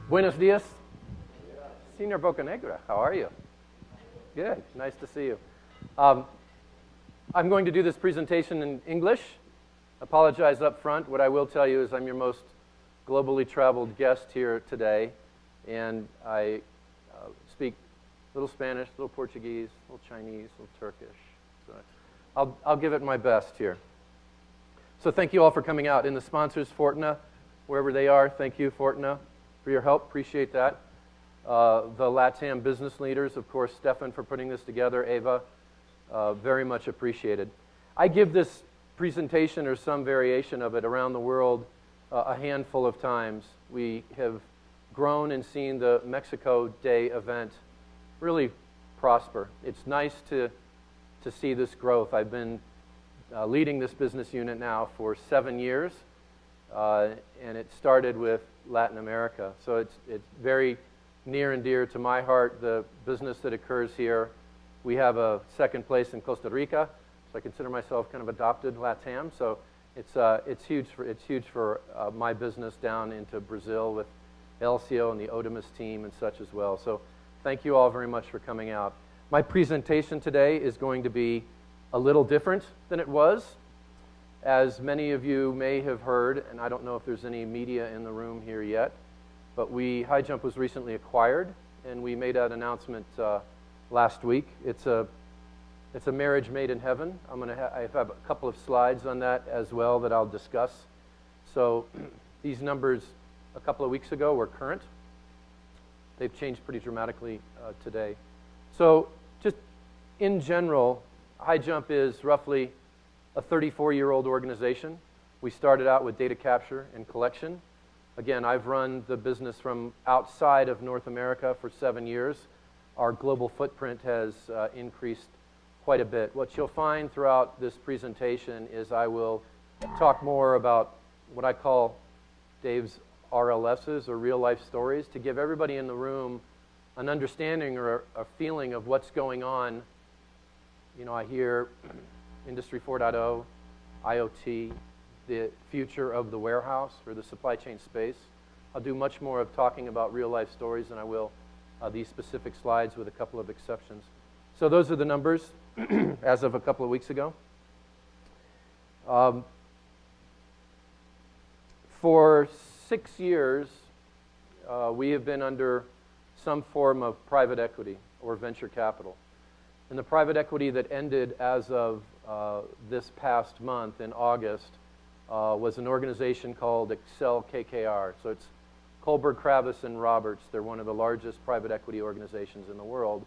Buenos dias. Señor Bocanegra, how are you? Good, nice to see you. I'm going to do this presentation in English. Apologize up front. What I will tell you is I'm your most globally traveled guest here today, and I speak a little Spanish, a little Portuguese, a little Chinese, a little Turkish. So I'll give it my best here. So thank you all for coming out. And the sponsors, Fortuna, wherever they are, thank you, Fortuna, for your help. Appreciate that. The LATAM business leaders, of course, Stefan for putting this together, Ava, very much appreciated. I give this presentation or some variation of it around the world a handful of times. We have grown and seen the Mexico Day event really prosper. It's nice to see this growth. I've been leading this business unit now for 7 years, and it started with Latin America. So it's very near and dear to my heart, the business that occurs here. We have a second place in Costa Rica, so I consider myself kind of adopted LATAM. So it's huge for my business down into Brazil with Elcio and the Odamus team and such as well. So thank you all very much for coming out. My presentation today is going to be a little different than it was. As many of you may have heard, and I don't know if there's any media in the room here yet, but HighJump was recently acquired, and we made that announcement last week. It's a marriage made in heaven. I have a couple of slides on that as well that I'll discuss. So these numbers a couple of weeks ago were current. They've changed pretty dramatically today. So just in general, HighJump is roughly a 34-year-old organization. We started out with data capture and collection. Again, I've run the business from outside of North America for 7 years. Our global footprint has increased quite a bit. What you'll find throughout this presentation is I will talk more about what I call Dave's RLSs, or real-life stories, to give everybody in the room an understanding or a feeling of what's going on. You know, I hear Industry 4.0, IoT, the future of the warehouse or the supply chain space. I'll do much more of talking about real-life stories than I will these specific slides, with a couple of exceptions. So those are the numbers as of a couple of weeks ago. For 6 years, we have been under some form of private equity or venture capital. And the private equity that ended as of this past month in August was an organization called Excel KKR. So it's Kohlberg, Kravis, and Roberts. They're one of the largest private equity organizations in the world.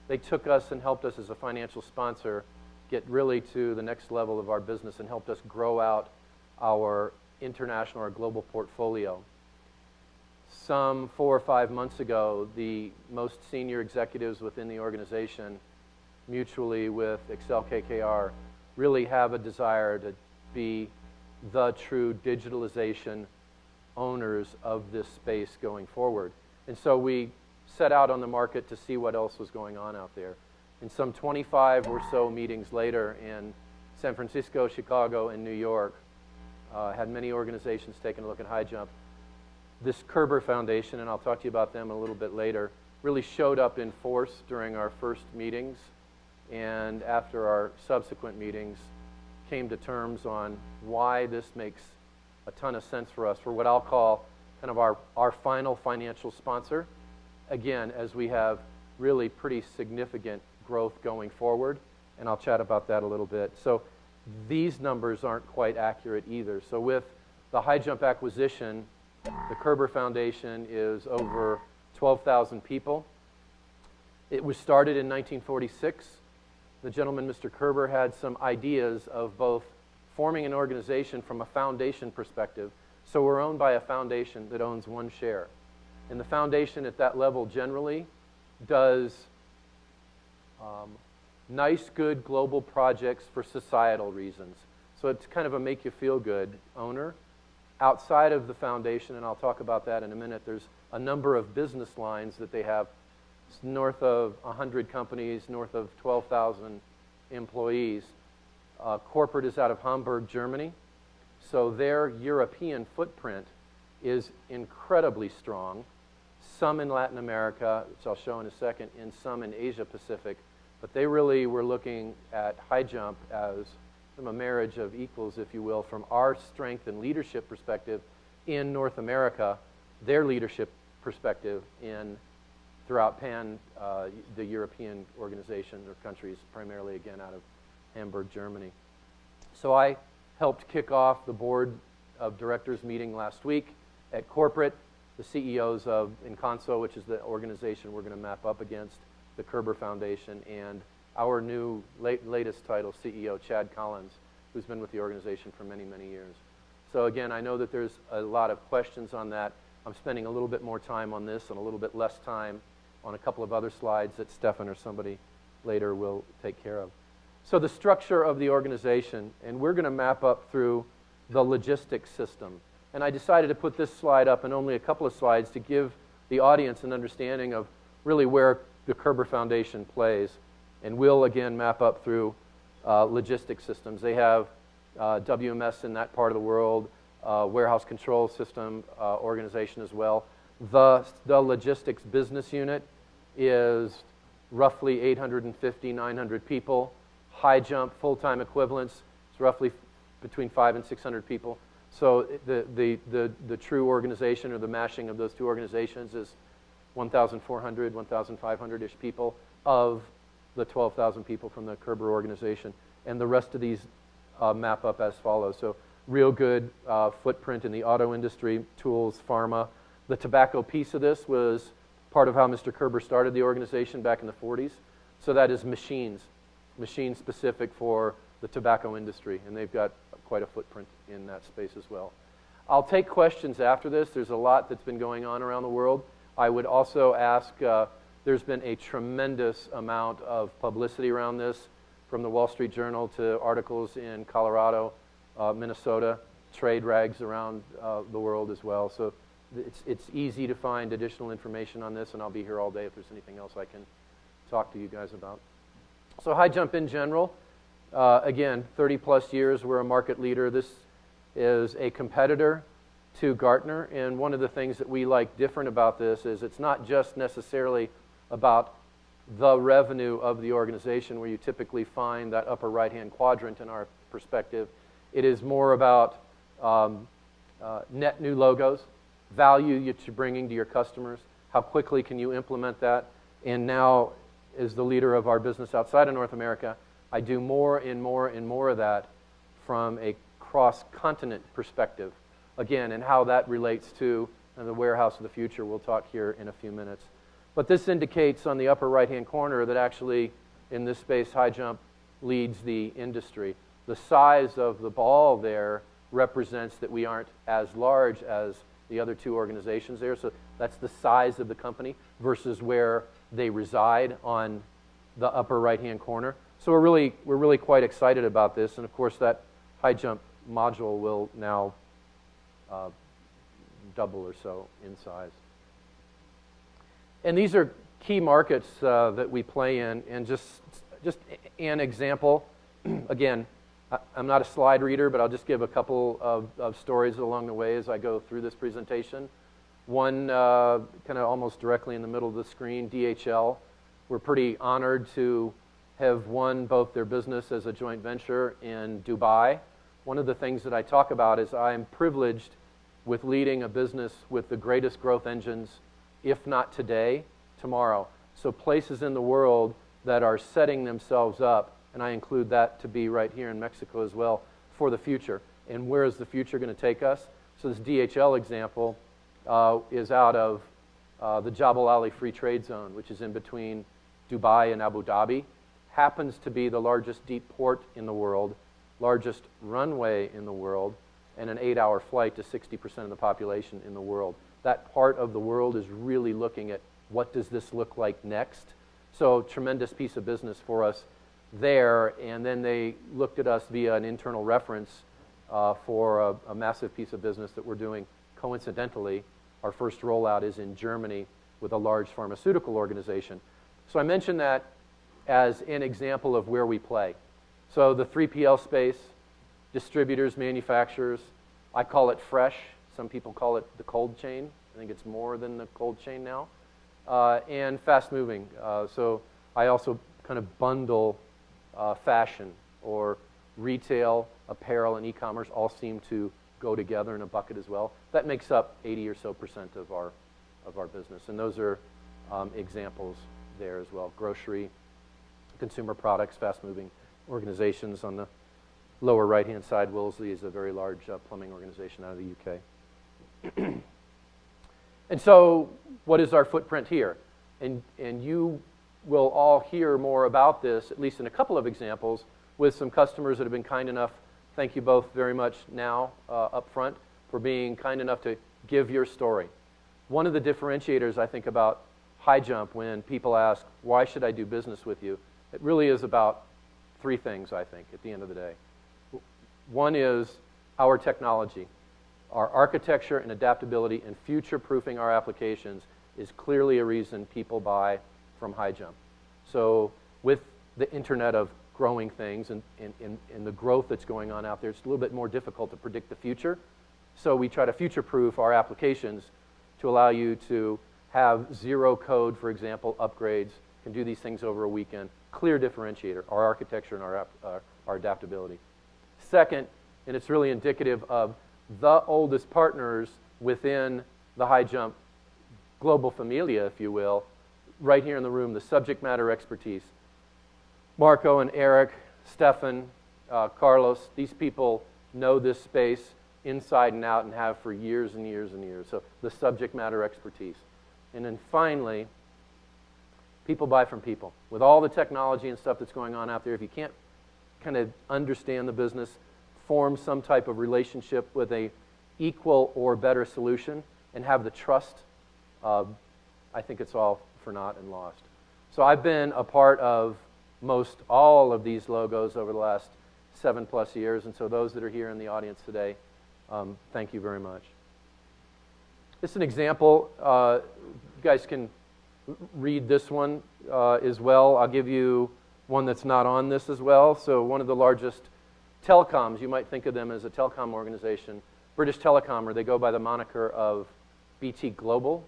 They took us and helped us as a financial sponsor get really to the next level of our business and helped us grow out our international or global portfolio. Some 4 or 5 months ago, the most senior executives within the organization, mutually with Excel KKR, really have a desire to be the true digitalization owners of this space going forward. And so we set out on the market to see what else was going on out there. And some 25 or so meetings later in San Francisco, Chicago, and New York, had many organizations taking a look at HighJump. This Kerber Foundation, and I'll talk to you about them a little bit later, really showed up in force during our first meetings, and after our subsequent meetings came to terms on why this makes a ton of sense for us, for what I'll call kind of our final financial sponsor, again, as we have really pretty significant growth going forward, and I'll chat about that a little bit. So these numbers aren't quite accurate either. So with the HighJump acquisition, the Kerber Foundation is over 12,000 people. It was started in 1946. The gentleman, Mr. Kerber, had some ideas of both forming an organization from a foundation perspective. So we're owned by a foundation that owns one share. And the foundation at that level generally does nice, good global projects for societal reasons. So it's kind of a make-you-feel-good owner. Outside of the foundation, and I'll talk about that in a minute, there's a number of business lines that they have. It's north of 100 companies, north of 12,000 employees. Corporate is out of Hamburg, Germany. So their European footprint is incredibly strong. some in Latin America, which I'll show in a second, and some in Asia Pacific. But they really were looking at HighJump as a marriage of equals, if you will, from our strength and leadership perspective in North America, their leadership perspective throughout the European organization or countries, primarily again out of Hamburg, Germany. So I helped kick off the board of directors meeting last week at corporate. The CEOs of Inconso, which is the organization we're going to map up against, the Kerber Foundation, and our new latest title, CEO Chad Collins, who's been with the organization for many, many years. So again, I know that there's a lot of questions on that. I'm spending a little bit more time on this and a little bit less time on a couple of other slides that Stefan or somebody later will take care of. So the structure of the organization, and we're going to map up through the logistics system. And I decided to put this slide up and only a couple of slides to give the audience an understanding of really where the Kerber Foundation plays. And we'll again map up through logistics systems. They have WMS in that part of the world, warehouse control system organization as well. The logistics business unit is roughly 850, 900 people. HighJump full-time equivalents is roughly between 500 and 600 people. So the true organization, or the mashing of those two organizations, is 1,400, 1,500-ish people of the 12,000 people from the Kerber organization. And the rest of these map up as follows. So real good footprint in the auto industry, tools, pharma. The tobacco piece of this was part of how Mr. Kerber started the organization back in the 40s. So that is machines specific for the tobacco industry, and they've got quite a footprint in that space as well. I'll take questions after this. There's a lot that's been going on around the world. I would also ask, there's been a tremendous amount of publicity around this, from the Wall Street Journal to articles in Colorado, Minnesota, trade rags around the world as well. So it's easy to find additional information on this, and I'll be here all day if there's anything else I can talk to you guys about. So HighJump in general, again, 30 plus years, we're a market leader. This is a competitor to Gartner, and one of the things that we like different about this is it's not just necessarily about the revenue of the organization, where you typically find that upper right-hand quadrant in our perspective. It is more about net new logos, value that you're bringing to your customers, how quickly can you implement that. And now, as the leader of our business outside of North America, I do more and more and more of that from a cross-continent perspective. Again, and how that relates to the warehouse of the future, we'll talk here in a few minutes. But this indicates on the upper right-hand corner that actually, in this space, HighJump leads the industry. The size of the ball there represents that we aren't as large as the other two organizations there. So that's the size of the company versus where they reside on the upper right-hand corner. So we're really quite excited about this. And of course, that HighJump module will now double or so in size. And these are key markets that we play in. And just an example, again, I'm not a slide reader, but I'll just give a couple of stories along the way as I go through this presentation. One kind of almost directly in the middle of the screen, DHL. We're pretty honored to have won both their business as a joint venture in Dubai. One of the things that I talk about is I'm privileged with leading a business with the greatest growth engines, if not today, tomorrow. So places in the world that are setting themselves up, and I include that to be right here in Mexico as well, for the future. And where is the future going to take us? So this DHL example is out of the Jebel Ali Free Trade Zone, which is in between Dubai and Abu Dhabi. Happens to be the largest deep port in the world, largest runway in the world, and an 8-hour flight to 60% of the population in the world. That part of the world is really looking at what does this look like next. So tremendous piece of business for us there, and then they looked at us via an internal reference for a massive piece of business that we're doing. Coincidentally, our first rollout is in Germany with a large pharmaceutical organization. So I mentioned that as an example of where we play. So the 3PL space, distributors, manufacturers, I call it fresh. Some people call it the cold chain. I think it's more than the cold chain now. And fast moving. So I also kind of bundle fashion or retail, apparel, and e-commerce all seem to go together in a bucket as well. That makes up 80 or so % of our business. And those are examples there as well. Grocery, consumer products, fast-moving organizations. On the lower right-hand side, Wolseley is a very large plumbing organization out of the UK. And so what is our footprint here? And you will all hear more about this, at least in a couple of examples, with some customers that have been kind enough, thank you both very much now up front, for being kind enough to give your story. One of the differentiators, I think, about HighJump when people ask, why should I do business with you? It really is about three things, I think, at the end of the day. One is our technology. Our architecture and adaptability and future-proofing our applications is clearly a reason people buy from HighJump. So with the Internet of growing things and the growth that's going on out there, it's a little bit more difficult to predict the future. So we try to future-proof our applications to allow you to have zero code, for example, upgrades, can do these things over a weekend. Clear differentiator, our architecture and our adaptability. Second, and it's really indicative of the oldest partners within the HighJump global familia, if you will, right here in the room, the subject matter expertise. Marco and Eric, Stefan, Carlos, these people know this space inside and out and have for years and years and years. So the subject matter expertise. And then finally, people buy from people. With all the technology and stuff that's going on out there, if you can't kind of understand the business, form some type of relationship with a equal or better solution, and have the trust, I think it's all for naught and lost. So I've been a part of most all of these logos over the last 7+ years, and so those that are here in the audience today, thank you very much. This is an example. You guys can read this one as well. I'll give you one that's not on this as well. So one of the largest telecoms, you might think of them as a telecom organization, British Telecom, or they go by the moniker of BT Global.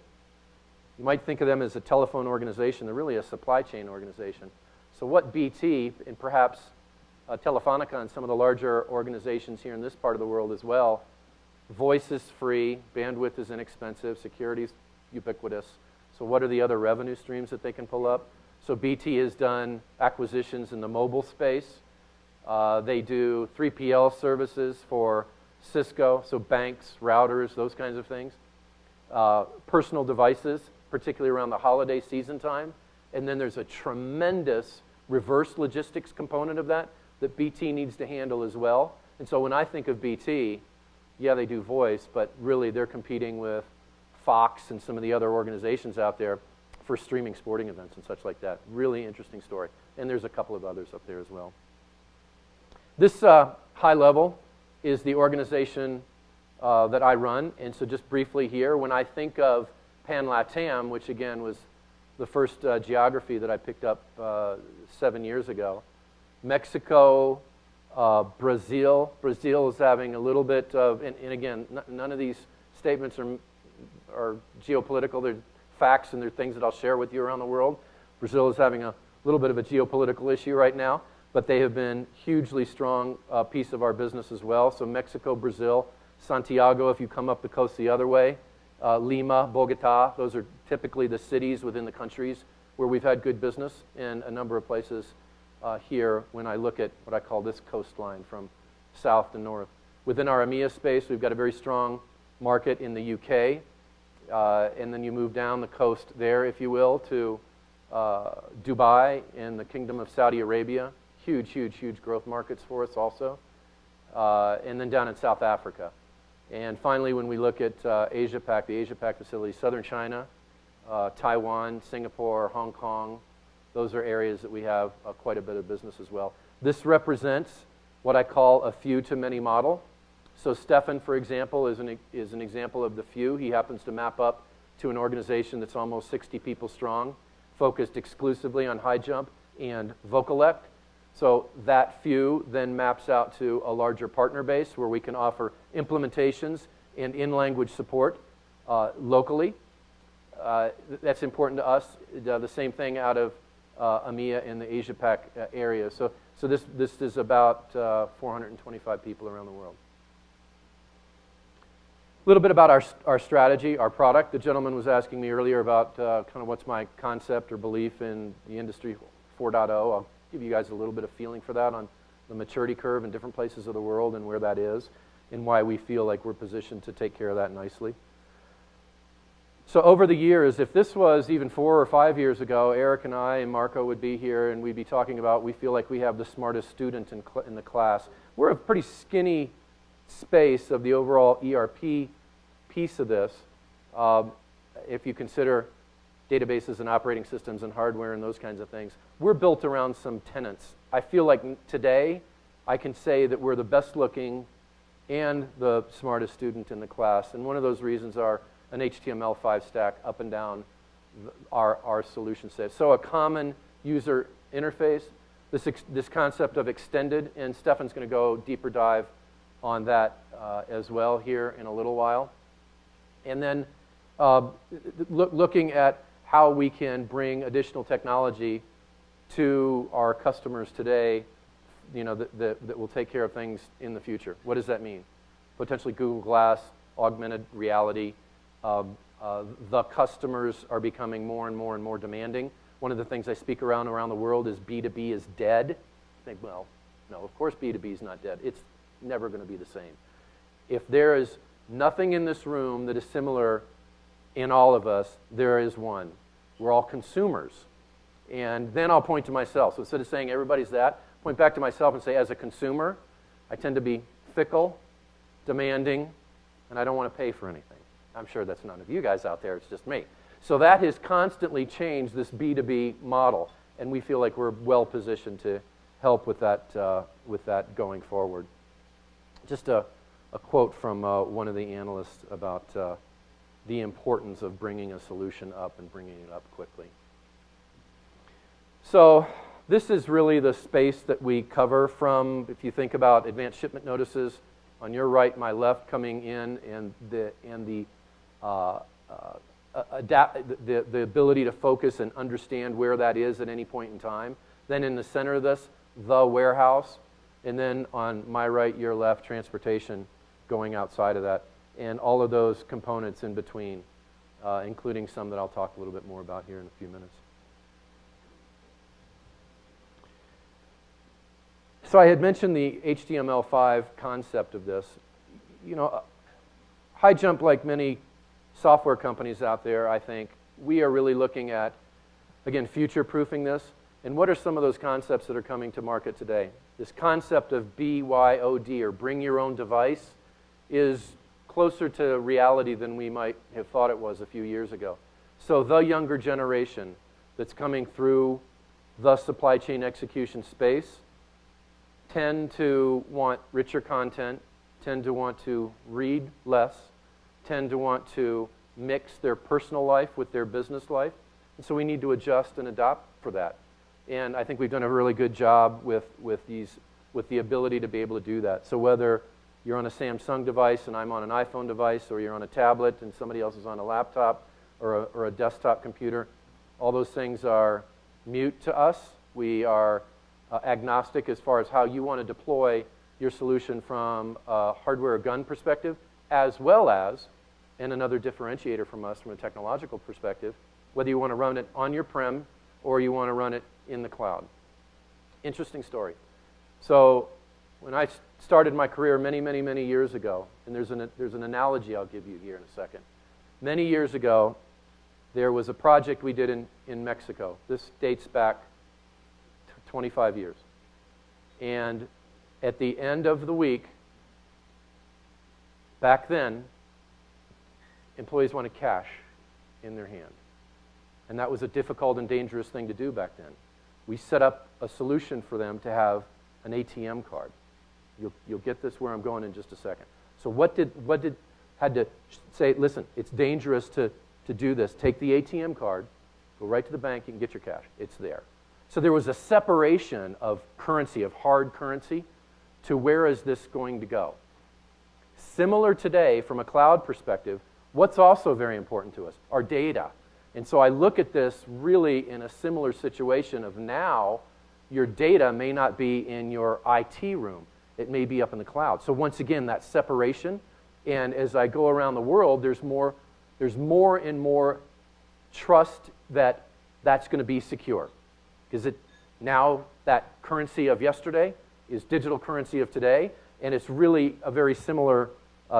You might think of them as a telephone organization. They're really a supply chain organization. So what BT, and perhaps Telefonica and some of the larger organizations here in this part of the world as well, voice is free, bandwidth is inexpensive, security is ubiquitous. So what are the other revenue streams that they can pull up? So BT has done acquisitions in the mobile space. They do 3PL services for Cisco, so banks, routers, those kinds of things. Personal devices, particularly around the holiday season time. And then there's a tremendous reverse logistics component of that BT needs to handle as well. And so when I think of BT, yeah, they do voice, but really they're competing with Fox and some of the other organizations out there for streaming sporting events and such like that. Really interesting story. And there's a couple of others up there as well. This high level is the organization that I run. And so just briefly here, when I think of Pan-LATAM, which again was the first geography that I picked up 7 years ago, Mexico, Brazil. Brazil is having a little bit of, and again, none of these statements are geopolitical. They're facts and they're things that I'll share with you around the world. Brazil is having a little bit of a geopolitical issue right now, but they have been hugely strong piece of our business as well. So Mexico, Brazil, Santiago, if you come up the coast the other way, Lima, Bogota, those are typically the cities within the countries where we've had good business, and a number of places here when I look at what I call this coastline from south to north. Within our EMEA space, we've got a very strong market in the UK, and then you move down the coast there, if you will, to Dubai and the Kingdom of Saudi Arabia. Huge, huge, huge growth markets for us also. And then down in South Africa. And finally, when we look at Asia-Pac, the Asia-Pac facilities, Southern China, Taiwan, Singapore, Hong Kong, those are areas that we have quite a bit of business as well. This represents what I call a few-to-many model. So Stefan, for example, is an example of the few. He happens to map up to an organization that's almost 60 people strong, focused exclusively on HighJump and Vocalect. So that few then maps out to a larger partner base where we can offer implementations and in-language support locally. That's important to us. The same thing out of EMEA in the Asia-Pac area. So this is about 425 people around the world. A little bit about our strategy, our product. The gentleman was asking me earlier about kind of what's my concept or belief in the Industry 4.0. I'll give you guys a little bit of feeling for that on the maturity curve in different places of the world and where that is and why we feel like we're positioned to take care of that nicely. So over the years, if this was even 4 or 5 years ago, Eric and I and Marco would be here and we'd be talking about we feel like we have the smartest student in the class. We're a pretty skinny space of the overall ERP piece of this. If you consider databases and operating systems and hardware and those kinds of things, we're built around some tenets. I feel like today I can say that we're the best looking and the smartest student in the class. And one of those reasons are an HTML5 stack up and down our solution set. So a common user interface, this concept of extended, and Stefan's going to go deeper dive on that as well here in a little while. And then looking at how we can bring additional technology to our customers today, you know, that will take care of things in the future. What does that mean? Potentially Google Glass, augmented reality. The customers are becoming more and more and more demanding. One of the things I speak around the world is B2B is dead. I think, well, no, of course B2B is not dead. It's never going to be the same. If there is nothing in this room that is similar in all of us, there is one. We're all consumers. And then I'll point to myself. So instead of saying everybody's that, point back to myself and say, as a consumer, I tend to be fickle, demanding, and I don't want to pay for anything. I'm sure that's none of you guys out there, it's just me. So that has constantly changed this B2B model, and we feel like we're well positioned to help with that going forward. Just a quote from one of the analysts about the importance of bringing a solution up and bringing it up quickly. So this is really the space that we cover from, if you think about advanced shipment notices, on your right, my left, coming in, and the ability to focus and understand where that is at any point in time. Then in the center of this, the warehouse, and then on my right, your left, transportation going outside of that, and all of those components in between, including some that I'll talk a little bit more about here in a few minutes. So I had mentioned the HTML5 concept of this. You know, HighJump, like many software companies out there, I think, we are really looking at, again, future-proofing this. And what are some of those concepts that are coming to market today? This concept of BYOD, or bring your own device, is closer to reality than we might have thought it was a few years ago. So the younger generation that's coming through the supply chain execution space tend to want richer content, tend to want to read less, tend to want to mix their personal life with their business life. And so we need to adjust and adapt for that. And I think we've done a really good job with the ability to be able to do that. So whether you're on a Samsung device and I'm on an iPhone device, or you're on a tablet and somebody else is on a laptop or a desktop computer, all those things are mute to us. We are agnostic as far as how you want to deploy your solution from a hardware or gun perspective, as well as, and another differentiator from us from a technological perspective, whether you want to run it on your prem or you want to run it in the cloud. Interesting story. So when I started my career many, many, many years ago, and there's an analogy I'll give you here in a second. Many years ago, there was a project we did in Mexico. This dates back 25 years. And at the end of the week, back then, employees wanted cash in their hand. And that was a difficult and dangerous thing to do back then. We set up a solution for them to have an ATM card. You'll get this where I'm going in just a second. So had to say, listen, it's dangerous to do this. Take the ATM card, go right to the bank, you can get your cash. It's there. So there was a separation of currency, of hard currency, to where is this going to go. Similar today, from a cloud perspective, What's also very important to us? Our data. And so I look at this really in a similar situation of now your data may not be in your IT room. It may be up in the cloud. So once again, that separation. And as I go around the world, there's more and more trust that that's going to be secure. Because now that currency of yesterday is digital currency of today, and it's really a very similar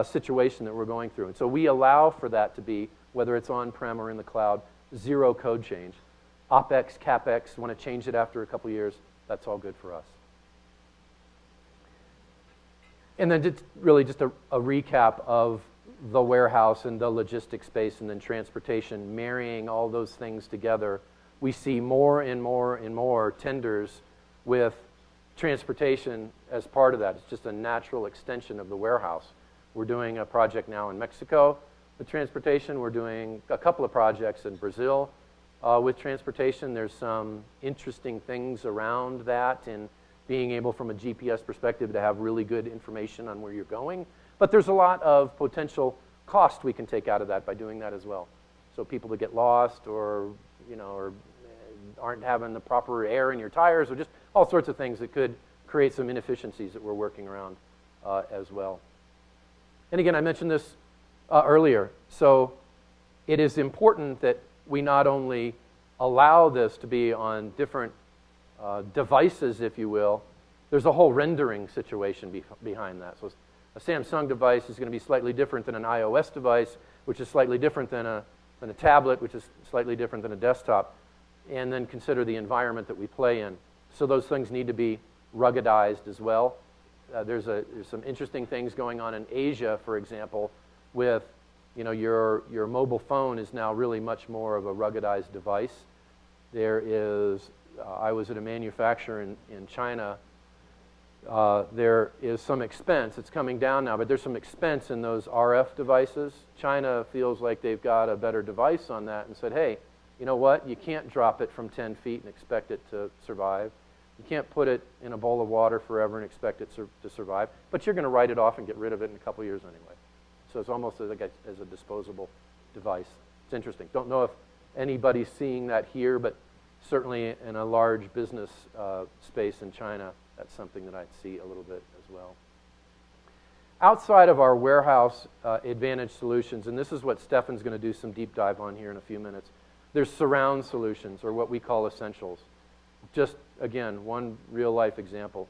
situation that we're going through. And so we allow for that to be, whether it's on-prem or in the cloud, zero code change. OpEx, CapEx, want to change it after a couple years, that's all good for us. And then really just a recap of the warehouse and the logistics space and then transportation, marrying all those things together. We see more and more and more tenders with transportation as part of that. It's just a natural extension of the warehouse. We're doing a project now in Mexico with transportation. We're doing a couple of projects in Brazil with transportation. There's some interesting things around that and being able from a GPS perspective to have really good information on where you're going. But there's a lot of potential cost we can take out of that by doing that as well. So people that get lost or aren't having the proper air in your tires or just all sorts of things that could create some inefficiencies that we're working around as well. And again, I mentioned this earlier. So it is important that we not only allow this to be on different devices, if you will. There's a whole rendering situation behind that. So a Samsung device is going to be slightly different than an iOS device, which is slightly different than a tablet, which is slightly different than a desktop. And then consider the environment that we play in. So those things need to be ruggedized as well. There's some interesting things going on in Asia, for example, with your mobile phone is now really much more of a ruggedized device. There is, I was at a manufacturer in China. There is some expense. It's coming down now, but there's some expense in those RF devices. China feels like they've got a better device on that and said, hey, you know what? You can't drop it from 10 feet and expect it to survive. You can't put it in a bowl of water forever and expect it to survive, but you're going to write it off and get rid of it in a couple years anyway. So it's almost as a disposable device. It's interesting. Don't know if anybody's seeing that here, but certainly in a large business space in China, that's something that I'd see a little bit as well. Outside of our warehouse advantage solutions, and this is what Stefan's going to do some deep dive on here in a few minutes, there's surround solutions, or what we call essentials. Just, again, one real-life example.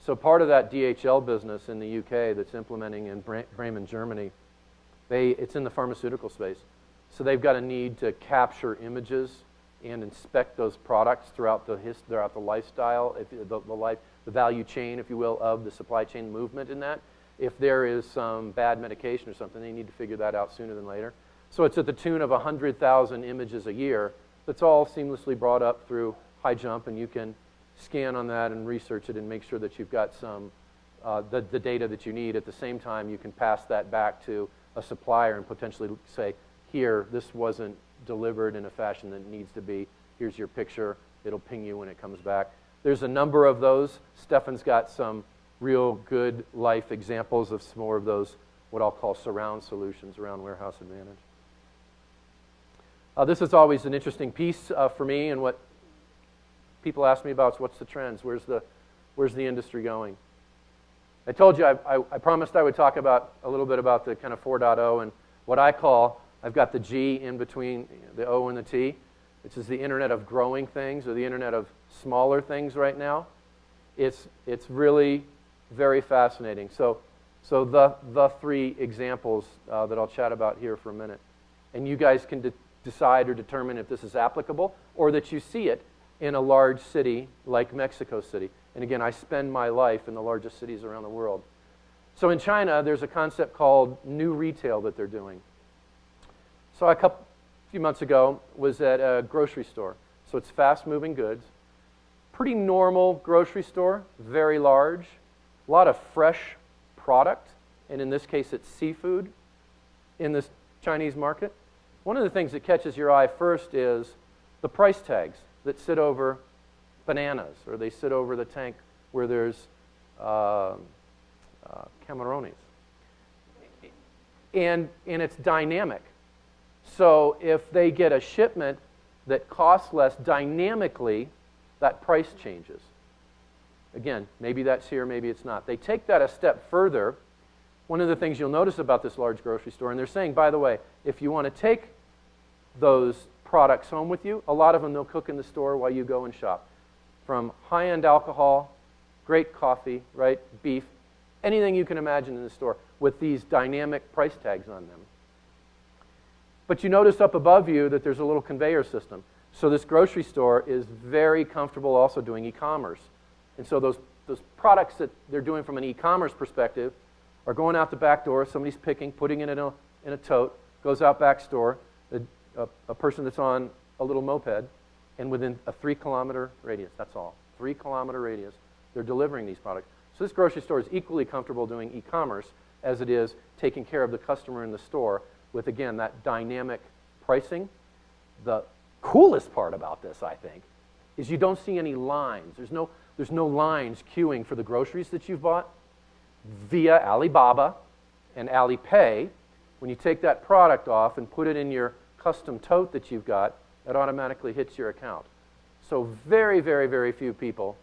So part of that DHL business in the UK that's implementing in Bremen, Germany, it's in the pharmaceutical space. So they've got a need to capture images and inspect those products throughout the lifestyle, the value chain, if you will, of the supply chain movement in that. If there is some bad medication or something, they need to figure that out sooner than later. So it's at the tune of 100,000 images a year. That's all seamlessly brought up through HighJump, and you can scan on that and research it and make sure that you've got some the data that you need. At the same time, you can pass that back to a supplier and potentially say, here, this wasn't delivered in a fashion that needs to be. Here's your picture. It'll ping you when it comes back. There's a number of those. Stefan's got some real good life examples of some more of those, what I'll call surround solutions around Warehouse Advantage. This is always an interesting piece for me, and what people ask me about is what's the trends? Where's the industry going? I told you I promised I would talk about a little bit about the kind of 4.0 and what I call, I've got the G in between the O and the T, which is the internet of growing things or the internet of smaller things right now. It's really very fascinating. So the three examples that I'll chat about here for a minute. And you guys can decide or determine if this is applicable or that you see it in a large city like Mexico City. And again, I spend my life in the largest cities around the world. So in China, there's a concept called new retail that they're doing. So a few months ago was at a grocery store. So it's fast-moving goods. Pretty normal grocery store, very large. A lot of fresh product, and in this case it's seafood in this Chinese market. One of the things that catches your eye first is the price tags that sit over bananas, or they sit over the tank where there's camarones. and it's dynamic. So if they get a shipment that costs less dynamically, that price changes. Again, maybe that's here, maybe it's not. They take that a step further. One of the things you'll notice about this large grocery store, and they're saying, by the way, if you want to take those products home with you, a lot of them they'll cook in the store while you go and shop. From high-end alcohol, great coffee, right, beef, anything you can imagine in the store with these dynamic price tags on them. But you notice up above you that there's a little conveyor system. So this grocery store is very comfortable also doing e-commerce. And so those products that they're doing from an e-commerce perspective are going out the back door, somebody's picking, putting it in a tote, goes out back store, a person that's on a little moped, and within a 3-kilometer radius, that's all, 3-kilometer radius, they're delivering these products. So this grocery store is equally comfortable doing e-commerce as it is taking care of the customer in the store with, again, that dynamic pricing. The coolest part about this, I think, is you don't see any lines. There's no lines queuing for the groceries that you've bought. Via Alibaba and Alipay, when you take that product off and put it in your custom tote that you've got, it automatically hits your account. So very, very, very few people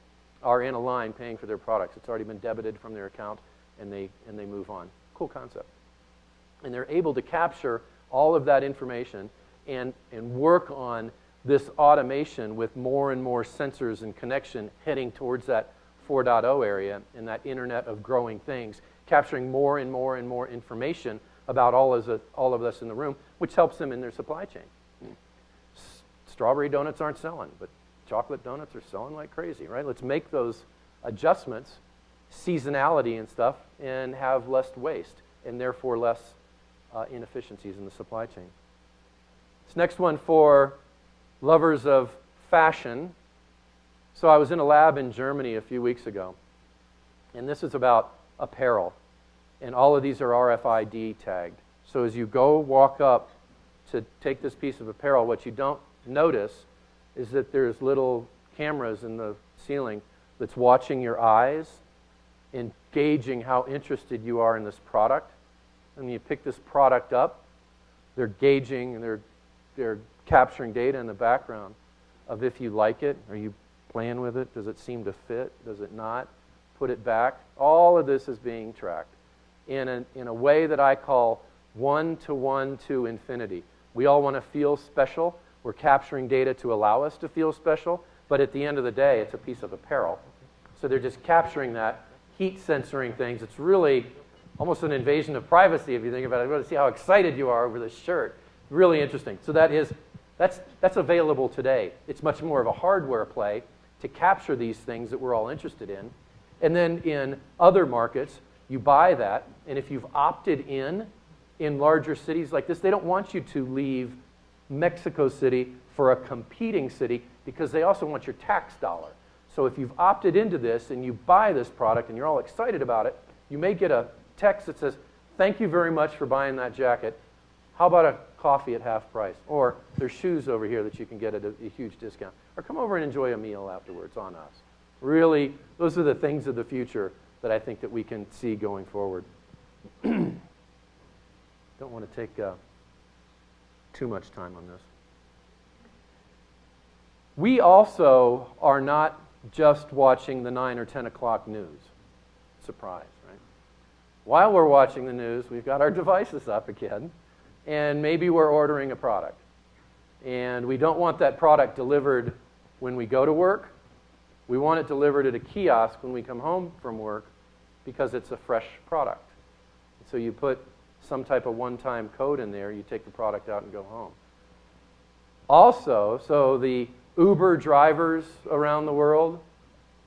are in a line paying for their products. It's already been debited from their account, and they move on. Cool concept. And they're able to capture all of that information and work on this automation with more and more sensors and connection heading towards that 4.0 area and that Internet of growing things, capturing more and more and more information about all of us in the room, which helps them in their supply chain. Strawberry donuts aren't selling, but chocolate donuts are selling like crazy, right? Let's make those adjustments, seasonality and stuff, and have less waste and therefore less inefficiencies in the supply chain. This next one for lovers of fashion. So I was in a lab in Germany a few weeks ago, and this is about apparel. And all of these are RFID tagged. So as you go walk up to take this piece of apparel, what you don't notice is that there's little cameras in the ceiling that's watching your eyes and gauging how interested you are in this product. And you pick this product up, they're gauging and they're capturing data in the background of if you like it, are you playing with it, does it seem to fit, does it not, put it back. All of this is being tracked in a way that I call one-to-one to infinity. We all want to feel special. We're capturing data to allow us to feel special, but at the end of the day, it's a piece of apparel. So they're just capturing that, heat censoring things. It's really almost an invasion of privacy if you think about it. I want to see how excited you are over this shirt. Really interesting. So that's available today. It's much more of a hardware play to capture these things that we're all interested in. And then in other markets, you buy that, and if you've opted in larger cities like this, they don't want you to leave Mexico City for a competing city because they also want your tax dollar. So if you've opted into this and you buy this product and you're all excited about it, you may get a text that says, "Thank you very much for buying that jacket. How about a coffee at half price?" Or there's shoes over here that you can get at a huge discount. Or come over and enjoy a meal afterwards on us. Really, those are the things of the future that I think that we can see going forward. Don't want to take too much time on this. We also are not just watching the 9 or 10 o'clock news. Surprise, right? While we're watching the news, we've got our devices up again, and maybe we're ordering a product. And we don't want that product delivered when we go to work. We want it delivered at a kiosk when we come home from work because it's a fresh product. So you put some type of one-time code in there, you take the product out and go home. Also, so the Uber drivers around the world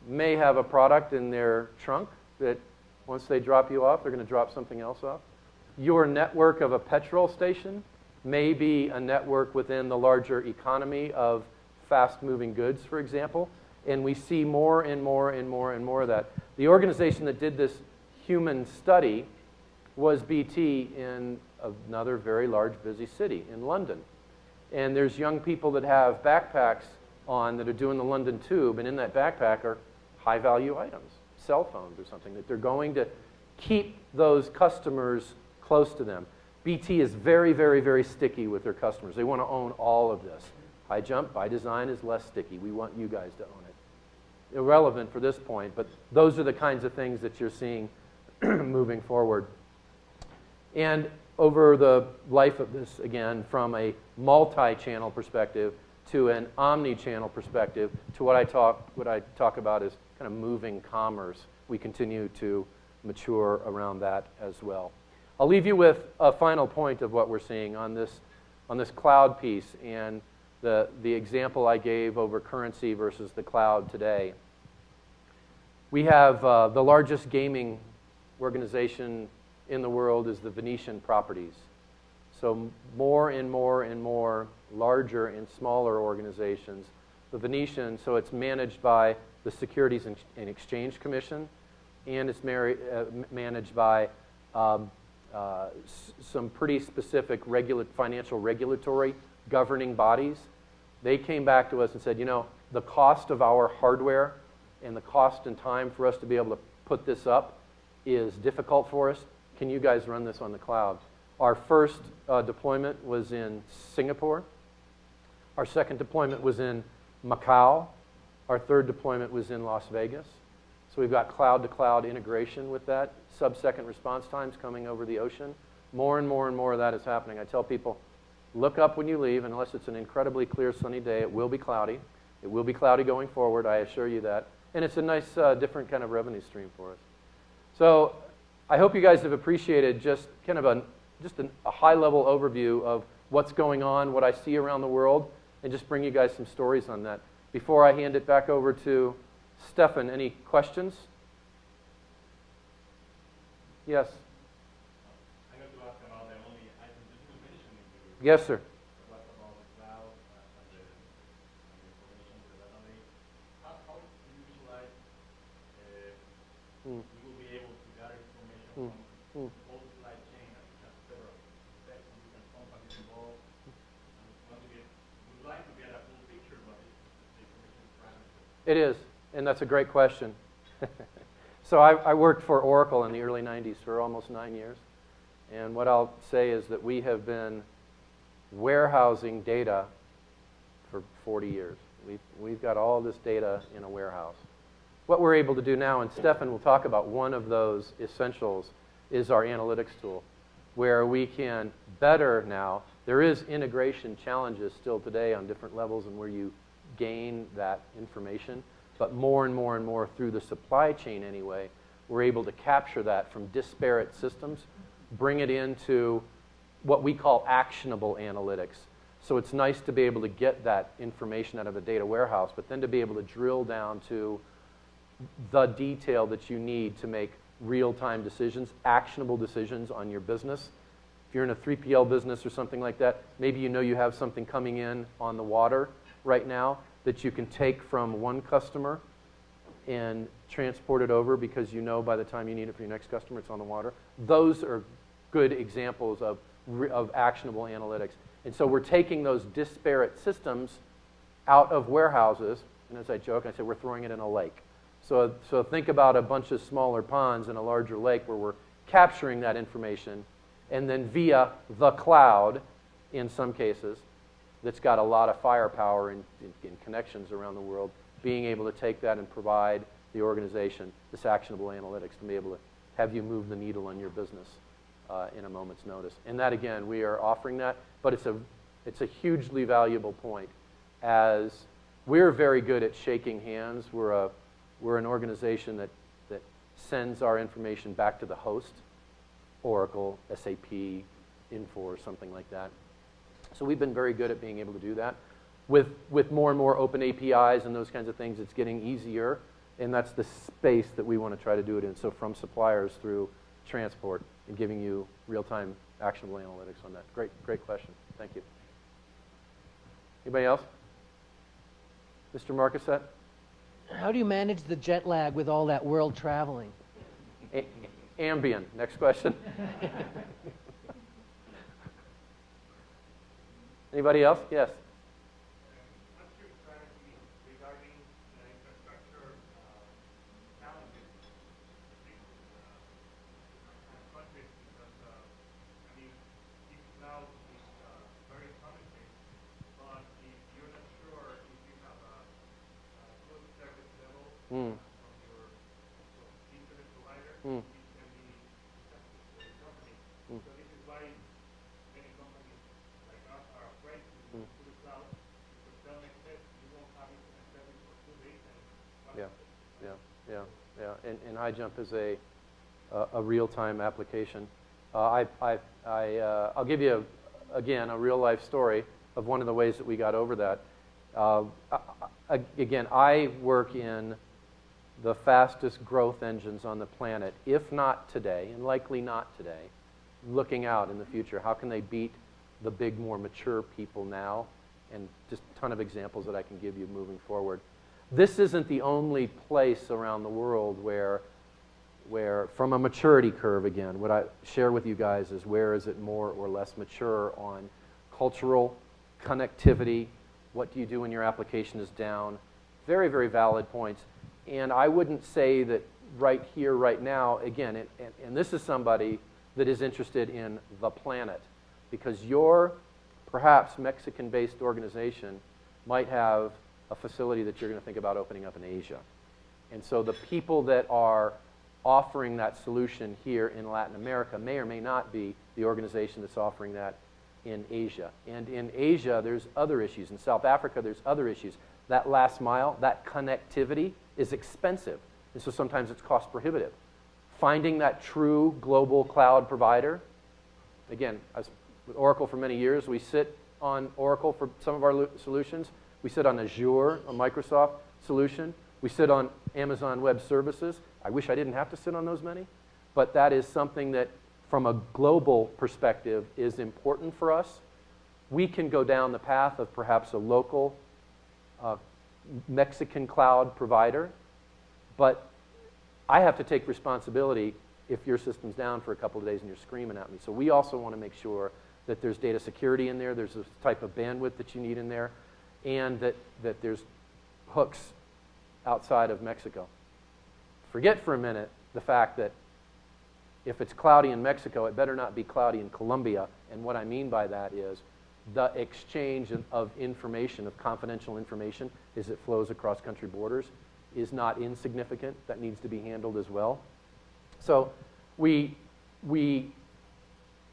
may have a product in their trunk that once they drop you off, they're going to drop something else off. Your network of a petrol station may be a network within the larger economy of fast-moving goods, for example, and we see more and more and more and more of that. The organization that did this human study was BT in another very large, busy city in London. And there's young people that have backpacks on that are doing the London Tube, and in that backpack are high-value items, cell phones or something, that they're going to keep those customers close to them. BT is very, very, very sticky with their customers. They want to own all of this. HighJump, by design, is less sticky. We want you guys to own it. Irrelevant for this point, but those are the kinds of things that you're seeing moving forward. And over the life of this, again, from a multi-channel perspective to an omni-channel perspective to what I talk about is kind of moving commerce. We continue to mature around that as well. I'll leave you with a final point of what we're seeing on this cloud piece and the example I gave over currency versus the cloud today. We have the largest gaming organization in the world is the Venetian Properties. So more and more and more larger and smaller organizations. The Venetian, so it's managed by the Securities and Exchange Commission, and it's managed by some pretty specific financial regulatory governing bodies. They came back to us and said, you know, the cost of our hardware and the cost and time for us to be able to put this up is difficult for us. Can you guys run this on the cloud? Our first deployment was in Singapore. Our second deployment was in Macau. Our third deployment was in Las Vegas. So we've got cloud-to-cloud integration with that, sub-second response times coming over the ocean. More and more and more of that is happening. I tell people, look up when you leave, unless it's an incredibly clear, sunny day. It will be cloudy. It will be cloudy going forward, I assure you that. And it's a nice, different kind of revenue stream for us. So I hope you guys have appreciated just kind of a high-level overview of what's going on, what I see around the world, and just bring you guys some stories on that. Before I hand it back over to Stefan, any questions? Yes? I got to ask about the only item that you mentioned in the Yes, sir. what about the cloud and the information, the database? How do you visualize you will be able to gather information from all the supply chain and have several steps and different companies involved? We'd like to get a full picture, but the information is fragmented. It is, and that's a great question. So I worked for Oracle in the early 90s for almost 9 years. And what I'll say is that we have been warehousing data for 40 years. We've got all this data in a warehouse. What we're able to do now, and Stefan will talk about one of those essentials, is our analytics tool, where we can better now. There is integration challenges still today on different levels and where you gain that information. But more and more and more through the supply chain anyway, we're able to capture that from disparate systems, bring it into what we call actionable analytics. So it's nice to be able to get that information out of a data warehouse, but then to be able to drill down to the detail that you need to make real-time decisions, actionable decisions on your business. If you're in a 3PL business or something like that, maybe you know you have something coming in on the water right now that you can take from one customer and transport it over because you know by the time you need it for your next customer, it's on the water. Those are good examples of actionable analytics. And so we're taking those disparate systems out of warehouses, and as I joke, I say we're throwing it in a lake. So think about a bunch of smaller ponds in a larger lake where we're capturing that information, and then via the cloud, in some cases, that's got a lot of firepower in connections around the world, being able to take that and provide the organization this actionable analytics to be able to have you move the needle on your business in a moment's notice. And that, again, we are offering that, but it's a hugely valuable point, as we're very good at shaking hands. We're an organization that sends our information back to the host, Oracle, SAP, Infor, something like that. So we've been very good at being able to do that. With more and more open APIs and those kinds of things, it's getting easier, and that's the space that we want to try to do it in. So from suppliers through transport and giving you real-time actionable analytics on that. Great question. Thank you. Anybody else? Mr. Marcusette? How do you manage the jet lag with all that world traveling? Ambien. Next question. Anybody else? Yes. What's your strategy regarding infrastructure challenges in countries? Because, Mm. can be successful for the company. Mm. So this is why many companies like us are afraid to move to the cloud, because they'll next step, you won't have internet service for 2 days and Yeah, yeah. And HighJump is a real-time application. I'll give you, again, a real-life story of one of the ways that we got over that. Again, I work in the fastest growth engines on the planet, if not today, and likely not today, looking out in the future. How can they beat the big, more mature people now? And just a ton of examples that I can give you moving forward. This isn't the only place around the world where from a maturity curve, again, what I share with you guys is where is it more or less mature on cultural connectivity, what do you do when your application is down? Very, very valid points. And I wouldn't say that right here, right now, again, and this is somebody that is interested in the planet, because your perhaps Mexican-based organization might have a facility that you're going to think about opening up in Asia. And so the people that are offering that solution here in Latin America may or may not be the organization that's offering that in Asia. And in Asia, there's other issues. In South Africa, there's other issues. That last mile, that connectivity is expensive. And so sometimes it's cost prohibitive. Finding that true global cloud provider, again, I was with Oracle for many years. We sit on Oracle for some of our solutions. We sit on Azure, a Microsoft solution. We sit on Amazon Web Services. I wish I didn't have to sit on those many, but that is something that from a global perspective is important for us. We can go down the path of perhaps a local Mexican cloud provider, but I have to take responsibility if your system's down for a couple of days and you're screaming at me. So we also want to make sure that there's data security in there, there's a type of bandwidth that you need in there, and that there's hooks outside of Mexico. Forget for a minute the fact that if it's cloudy in Mexico, it better not be cloudy in Colombia. And what I mean by that is the exchange of information, of confidential information, as it flows across country borders, is not insignificant. That needs to be handled as well. So we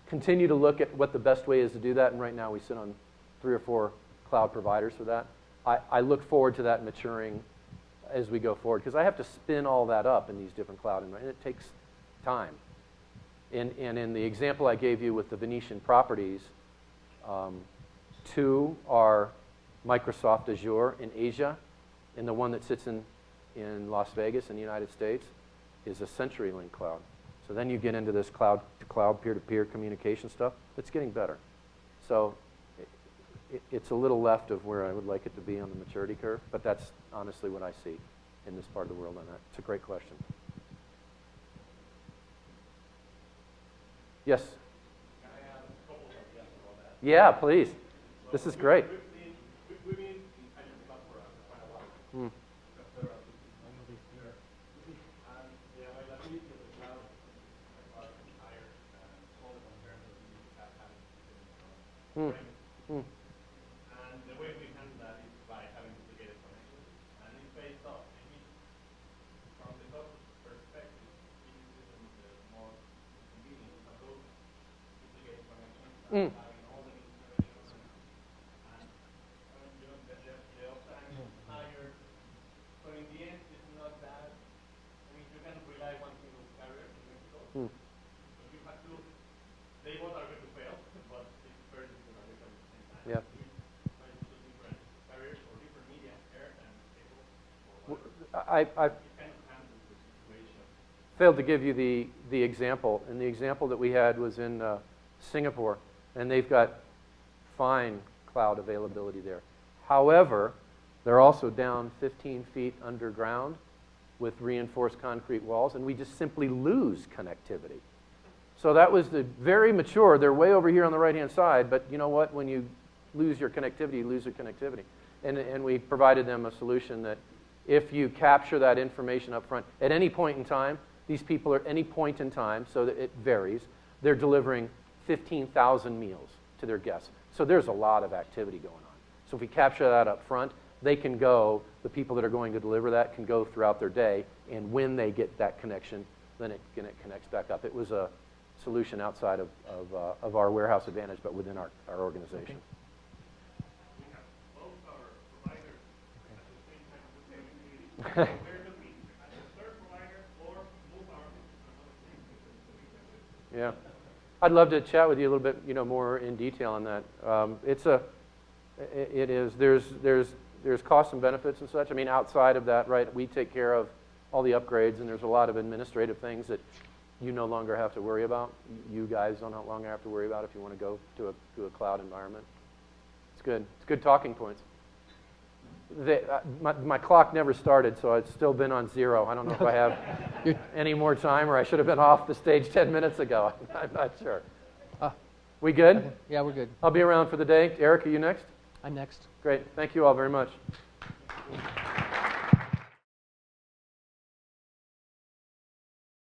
continue to look at what the best way is to do that, and right now we sit on 3 or 4 cloud providers for that. I look forward to that maturing as we go forward, because I have to spin all that up in these different cloud environments, and it takes time. And in the example I gave you with the Venetian properties, 2 are Microsoft Azure in Asia, and the one that sits in Las Vegas in the United States is a CenturyLink cloud. So then you get into this cloud-to-cloud, peer-to-peer communication stuff. It's getting better. So it's a little left of where I would like it to be on the maturity curve, but that's honestly what I see in this part of the world on that. It's a great question. Yes? Can I add a couple of ideas about that? Yeah, please. This is great. We've been in HighJump Software for quite a while. Mm. And the availability of the cloud is far higher than all the concerns that we have having Mm. premise. And the way we handle that is by having duplicated connections. And it pays off. I mean, from the top perspective, this is the most convenient to have those duplicated connections and having all the information. And you know, the uptime is higher. So in the end, it's not that. I mean, you can rely on one single carrier in Mexico. But you have to. They both are going to fail, but it's very difficult at the same time. Yeah. Different carriers or different media, air and cable. I It kind of handles the situation. failed to give you the example, and the example that we had was in Singapore, and they've got fine cloud availability there. However, they're also down 15 feet underground with reinforced concrete walls, and we just simply lose connectivity. So that was the very mature. They're way over here on the right-hand side, but you know what? When you lose your connectivity, you lose your connectivity. And we provided them a solution that if you capture that information up front, at any point in time, these people are at any point in time, so that it varies, they're delivering 15,000 meals to their guests. So there's a lot of activity going on. So if we capture that up front, they can go, the people that are going to deliver that can go throughout their day, and when they get that connection, then it connects back up. It was a solution outside of our warehouse advantage, but within our organization. We have both our providers at the same time in the same activity. We're looking at the third provider or move our business to another thing. Yeah. I'd love to chat with you a little bit, more in detail on that. There's costs and benefits and such. I mean, outside of that, right, we take care of all the upgrades, and there's a lot of administrative things that you no longer have to worry about. You guys don't no longer have to worry about if you want to go to a cloud environment. It's good. It's good talking points. My clock never started, so it's still been on 0. I don't know if I have any more time, or I should have been off the stage 10 minutes ago. I'm not sure. We good? Okay. Yeah, we're good. I'll be around for the day. Eric, are you next? I'm next. Great. Thank you all very much.